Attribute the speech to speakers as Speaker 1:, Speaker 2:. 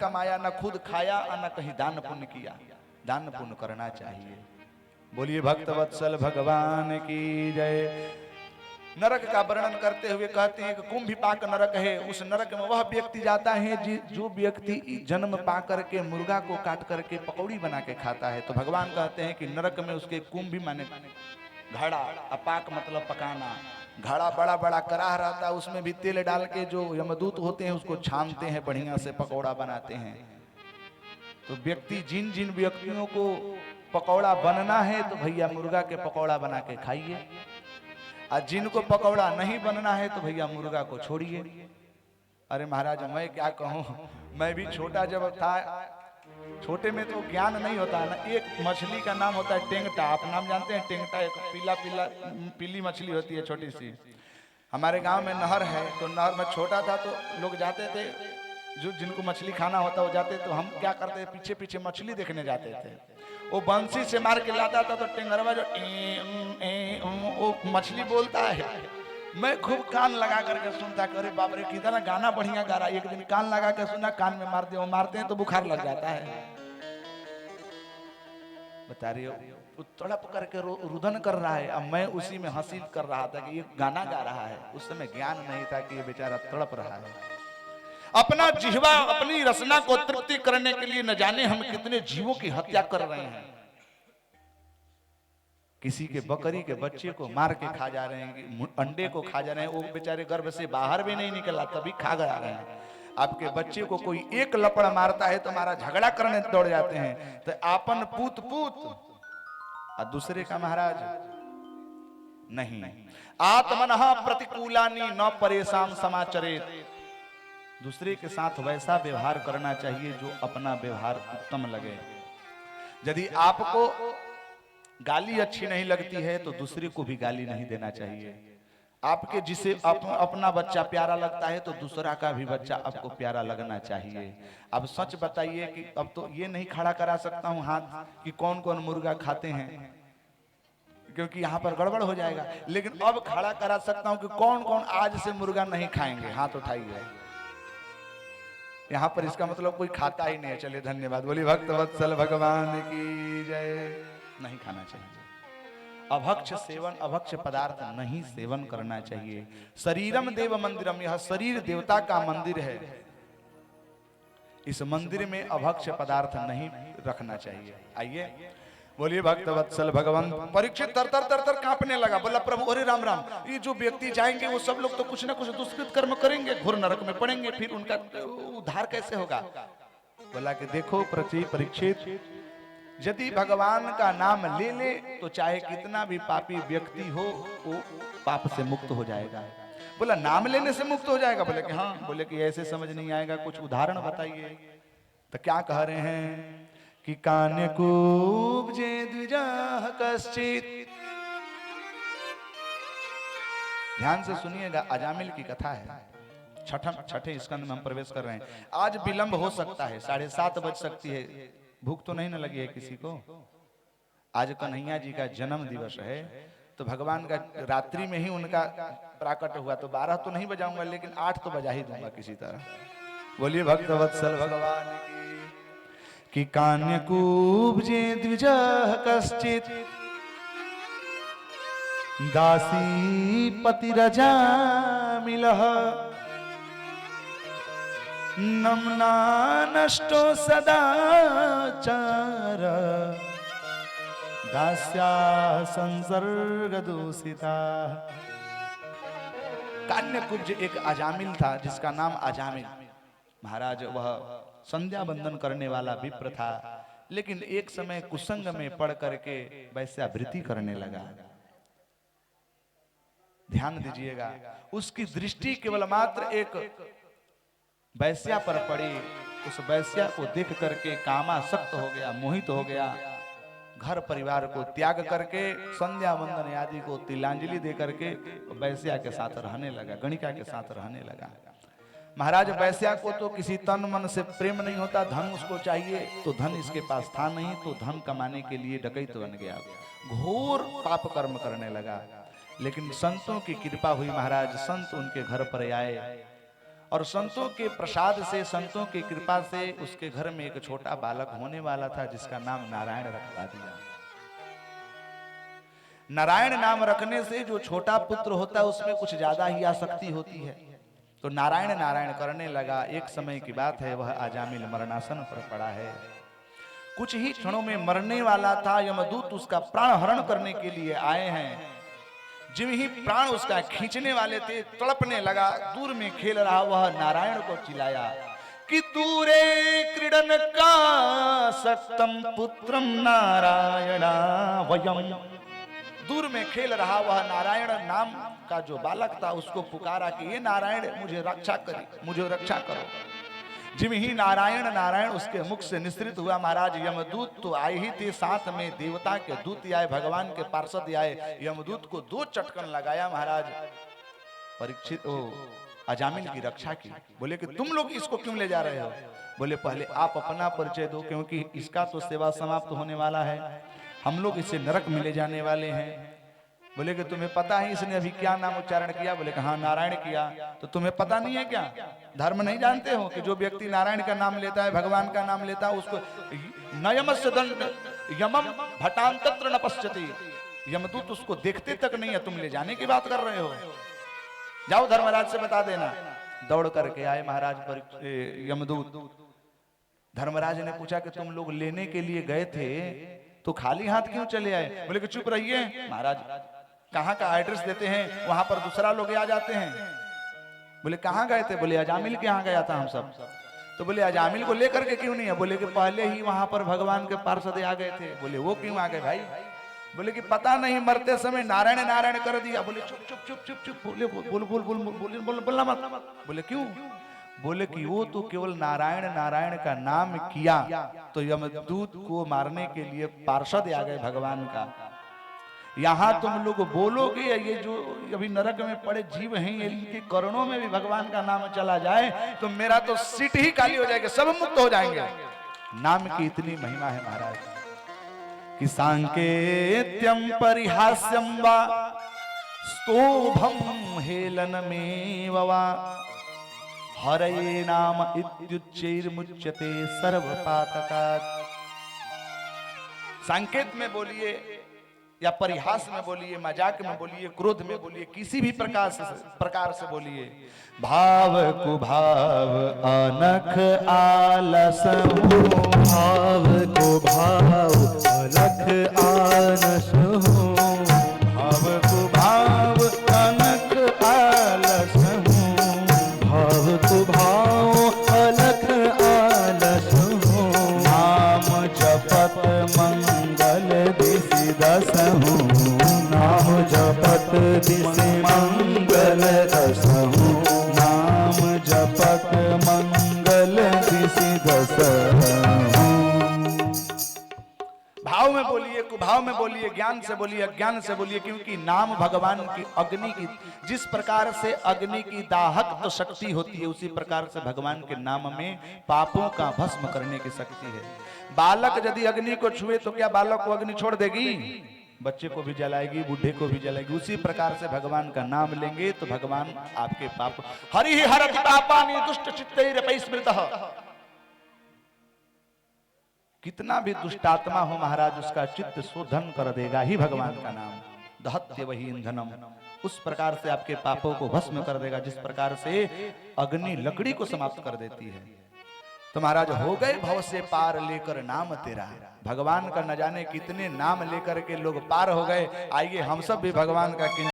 Speaker 1: कमाया, न खुद खाया और न कहीं दान पुण्य किया। दान पुण्य करना चाहिए। बोलिए भक्त वत्सल भगवान की जय। नरक का वर्णन करते हुए कहते हैं कि कुंभिपाक नरक है। उस नरक में वह व्यक्ति जाता है जो व्यक्ति जन्म पा करके मुर्गा को काट करके पकौड़ी बना के खाता है। तो भगवान कहते हैं कि नरक में उसके कुंभी माने घड़ा, अपाक मतलब पकाना, घड़ा बड़ा बड़ा कराह रहता है, उसमें भी तेल डाल के जो यमदूत होते हैं उसको छानते हैं, बढ़िया से पकौड़ा बनाते हैं। तो व्यक्ति जिन जिन व्यक्तियों को पकौड़ा बनना है तो भैया मुर्गा के पकौड़ा बना के खाइए, और जिनको पकौड़ा नहीं बनना है तो भैया मुर्गा को छोड़िए। अरे महाराज मैं क्या कहूँ, मैं भी छोटा जब था, छोटे में तो ज्ञान नहीं होता है ना। एक मछली का नाम होता है टेंगटा, आप नाम जानते हैं टेंगटा? एक पीला पीला पीली मछली होती है छोटी सी। हमारे गांव में नहर है, तो नहर में छोटा था तो लोग जाते थे, जो जिनको मछली खाना होता वो जाते, तो हम क्या करते पीछे पीछे मछली देखने जाते थे। वो बंसी से मार के लाता था तो टेंगरवा जो वो मछली बोलता है, मैं खूब कान लगा करके सुनता, अरे बाप रे कितना गाना बढ़िया गा रहा है। एक दिन कान लगा के सुना, कान में मारते हो, मारते हैं तो बुखार लग जाता है। बता रही हो, वो तड़प करके रुदन कर रहा है, अब मैं उसी में हंसी कर रहा था कि ये गाना गा रहा है। उस समय ज्ञान नहीं था कि ये बेचारा तड़प रहा है। अपना जिह्वा, अपनी रसना को तृप्ति करने के लिए न जाने हम कितने जीवों की हत्या कर रहे हैं। किसी के बकरी के बच्चे को मार के खा जा रहे हैं, अंडे को खा जा रहे हैं, वो बेचारे गर्भ से बाहर भी नहीं निकला तभी खा जा रहे हैं। आपके बच्चे को कोई एक लपड़ मारता है तो हमारा झगड़ा करने दौड़ जाते हैं। तो आपन पूत पूत और दूसरे का महाराज नहीं। आत्मनः प्रतिकूलानि न परेशान समाचरेत। दूसरे के साथ वैसा व्यवहार करना चाहिए जो अपना व्यवहार उत्तम लगे। यदि आपको गाली अच्छी नहीं लगती है तो दूसरे को भी गाली नहीं देना चाहिए। आपके जिसे अपना बच्चा प्यारा लगता है तो दूसरा का भी बच्चा आपको प्यारा लगना चाहिए। अब सच बताइए कि अब तो ये नहीं खड़ा करा सकता हूं हाथ कि कौन कौन मुर्गा खाते हैं, क्योंकि यहाँ पर गड़बड़ हो जाएगा। लेकिन अब खड़ा करा सकता हूं कि कौन कौन आज से मुर्गा नहीं खाएंगे, हाथ उठाइए। यहाँ पर इसका मतलब कोई खाता ही नहीं है। चलिए धन्यवाद। बोलिए भक्त वत्सल भगवान की जय। नहीं खाना चाहिए। अभक्ष सेवन, अभक्ष पदार्थ नहीं सेवन करना चाहिए। शरीरम देव मंदिरम, यह शरीर देवता का मंदिर है। इस मंदिर में अभक्ष पदार्थ नहीं रखना चाहिए। आइए बोलिए भक्त वत्सल भगवान। परीक्षित तर तर तर तर कांपने लगा, बोला प्रभु अरे राम राम, ये जो व्यक्ति जाएंगे वो सब लोग तो कुछ ना कुछ दुष्कृत कर्म करेंगे, घोर नरक में पड़ेंगे, फिर उनका उद्धार कैसे होगा? बोला कि देखो परीक्षित, यदि भगवान का नाम ले ले तो चाहे कितना भी पापी व्यक्ति हो वो पाप से मुक्त हो जाएगा। बोला नाम लेने से मुक्त हो जाएगा? बोले कि हाँ। बोले कि ऐसे समझ नहीं आएगा, कुछ उदाहरण बताइए। तो क्या कह रहे हैं कि कान्यकूब्जे द्विजाः कश्चित्। ध्यान से सुनिएगा, अजामिल की कथा है। छठे स्कंद में हम प्रवेश कर रहे हैं। आज विलंब हो सकता है, 7:30 बज सकती है। भूख तो नहीं न लगी है किसी को? आज कन्हैया जी का जन्म दिवस है, तो भगवान का रात्रि में ही उनका प्राकट हुआ, तो 12 तो नहीं बजाऊंगा लेकिन 8 तो बजा ही दूंगा किसी तरह। बोलिए भक्त वत्सल भगवान की कान्यकूब्जे द्विजाः कश्चित् दासी पतिरजामिलः नम्ना नष्टो सदाचार दास्या संसर्ग दूषिता। कान्यकुब्ज एक अजामिल था जिसका नाम अजामिल। महाराज वह संध्या बंदन करने वाला विप्र था, लेकिन एक समय कुसंग में पड़ करके वैश्यावृत्ति करने लगा। ध्यान दीजिएगा, उसकी दृष्टि केवल मात्र एक वैश्या पर पड़ी। उस वैश्या को देख करके कामासक्त हो गया, मोहित हो गया। घर परिवार को त्याग करके संध्या वंदन आदि को तिलांजलि दे करके वैश्या के साथ रहने लगा, गणिका के साथ रहने लगा। महाराज वैश्या को तो किसी तन मन से प्रेम नहीं होता, धन उसको चाहिए, तो धन इसके पास था नहीं, तो धन कमाने के लिए डकैत बन गया, घोर पाप कर्म करने लगा। लेकिन संतों की कृपा हुई, महाराज संत उनके घर पर आए और संतों के प्रसाद से, संतों की कृपा से उसके घर में एक छोटा बालक होने वाला था जिसका नाम नारायण रखवा दिया। नारायण नाम रखने से जो छोटा पुत्र होता है उसमें कुछ ज्यादा ही आसक्ति होती है, तो नारायण नारायण करने लगा। एक समय की बात है, वह अजामिल मरणासन पर पड़ा है, कुछ ही क्षणों में मरने वाला था। यमदूत उसका प्राण हरण करने के लिए आए हैं। जिम ही प्राण उसका खींचने वाले थे, तड़पने लगा। दूर में खेल रहा वह नारायण को चिल्लाया कि दूरे क्रीडन का सक्तम पुत्रम नारायणा वयम। दूर में खेल रहा वह नारायण नाम का जो बालक था उसको पुकारा कि ये नारायण मुझे रक्षा करे, मुझे रक्षा करो। जिम ही नारायण नारायण उसके मुख से निसृत हुआ। महाराज यमदूत तो आए ही थे, साथ में देवता के दूत आए, भगवान के पार्षद आए। यमदूत को 2 चटकन लगाया महाराज परीक्षित अजामिल की रक्षा की। बोले कि तुम लोग इसको क्यों ले जा रहे हो? बोले पहले आप अपना परिचय दो, क्योंकि इसका तो सेवा समाप्त होने वाला है, हम लोग इसे नरक में ले जाने वाले हैं। बोले कि तुम्हें पता है इसने अभी क्या नाम उच्चारण किया? बोले कि हाँ नारायण किया। तो तुम्हें पता नहीं है क्या, धर्म नहीं जानते हो कि जो व्यक्ति नारायण का नाम लेता है, भगवान का नाम लेता है, उसको नयमस्य दंड यमम भटान तत्र न पश्यति, यमदूत उसको देखते तक नहीं है, तुम ले जाने की बात कर रहे हो, जाओ धर्मराज से बता देना। दौड़ करके आए महाराज यमदूत। धर्मराज ने पूछा कि तुम लोग लेने के लिए गए थे तो खाली हाथ क्यों चले आए? बोले कि चुप रहिए महाराज, कहाँ का एड्रेस देते हैं, वहां पर दूसरा लोग आ जाते हैं। बोले कहाँ गए थे? बोले अजामिल के यहाँ गया था हम सब। तो बोले अजामिल को लेकर के क्यों नहीं है? बोले कि पहले ही वहां पर भगवान के पार्षद आ गए थे। बोले वो क्यों आ गए भाई? बोले कि पता नहीं, मरते समय नारायण नारायण कर दिया। बोले चुप चुप चुप चुप चुप, बोले बोल बोल बोल बोल बोल बोलना मत। बोले क्यों? बोले कि वो तो केवल नारायण नारायण का नाम किया तो यमदूत को मारने के लिए पार्षद आ गए भगवान का। यहाँ तुम लोग बोलोगे, ये जो अभी नरक में पड़े जीव हैं, इनके करणों में भी भगवान का नाम चला जाए तो मेरा तो सीट ही खाली हो जाएगी, सब मुक्त हो जाएंगे। नाम की इतनी महिमा है महाराज कि सांकेत्यम परिहास्यम वा स्तोभम हेलनमेव वा हरये नाम इत्युच्चैर्मुच्यते सर्वपातकात्। संकेत में बोलिए या परिहास में बोलिए, मजाक में बोलिए, क्रोध में बोलिए, किसी भी प्रकार से बोलिए। भाव कुभाव अनख आलस,
Speaker 2: भाव कुभाव अलख आलस,
Speaker 1: भाव कुभाव अनख आलस,
Speaker 2: भाव कुभाव अलख आलस,
Speaker 1: नाम जपत मंगल दिसि दसहु,
Speaker 2: नाम जपत दिसि मंगल दसहु,
Speaker 1: नाम जपत मंगल दिसि दसहु। भाव में बोलिए, कुभाव में बोलिए, ज्ञान से बोलिए, अज्ञान से बोलिए, क्योंकि नाम भगवान की अग्नि की, जिस प्रकार से अग्नि की दाहक तो शक्ति होती है उसी प्रकार से भगवान के नाम में पापों का भस्म करने की शक्ति है। बालक यदि अग्नि को छुए तो क्या बालक को अग्नि छोड़ देगी? बच्चे को भी जलाएगी, बूढ़े को भी जलाएगी। उसी प्रकार से भगवान का नाम लेंगे तो भगवान आपके पाप हरि हरति पापानि दुष्ट चित्तैरपि स्मृतः। कितना भी दुष्टात्मा हो महाराज, उसका चित्त शोधन कर देगा ही भगवान का नाम। दहत्य वही ईंधनम, उस प्रकार से आपके पापों को भस्म कर देगा जिस प्रकार से अग्नि लकड़ी को समाप्त कर देती है। तो महाराज हो गए भव से पार लेकर नाम तेरा। भगवान का न जाने कितने नाम लेकर के लोग पार हो गए। आइए हम सब भी भगवान का